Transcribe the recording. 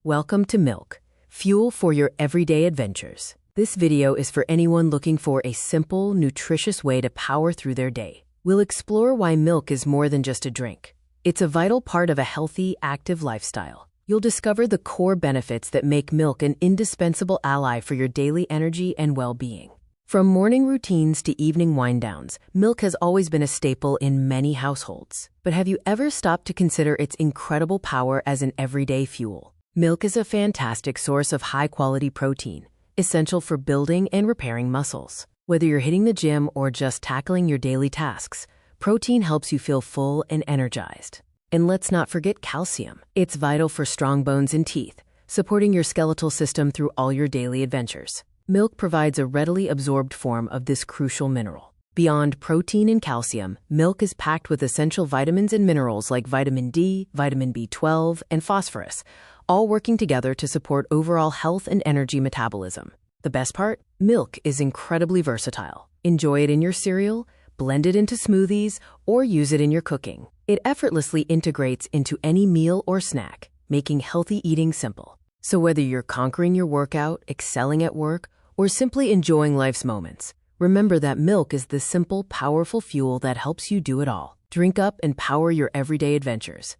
Welcome to Milk, fuel for your everyday adventures. This video is for anyone looking for a simple, nutritious way to power through their day. We'll explore why milk is more than just a drink. It's a vital part of a healthy, active lifestyle. You'll discover the core benefits that make milk an indispensable ally for your daily energy and well-being. From morning routines to evening wind-downs, milk has always been a staple in many households. But have you ever stopped to consider its incredible power as an everyday fuel? Milk is a fantastic source of high-quality protein, essential for building and repairing muscles. Whether you're hitting the gym or just tackling your daily tasks, protein helps you feel full and energized. And let's not forget calcium. It's vital for strong bones and teeth, supporting your skeletal system through all your daily adventures. Milk provides a readily absorbed form of this crucial mineral. Beyond protein and calcium, milk is packed with essential vitamins and minerals like vitamin D, vitamin B12, and phosphorus, all working together to support overall health and energy metabolism. The best part? Milk is incredibly versatile. Enjoy it in your cereal, blend it into smoothies, or use it in your cooking. It effortlessly integrates into any meal or snack, making healthy eating simple. So whether you're conquering your workout, excelling at work, or simply enjoying life's moments, remember that milk is the simple, powerful fuel that helps you do it all. Drink up and power your everyday adventures.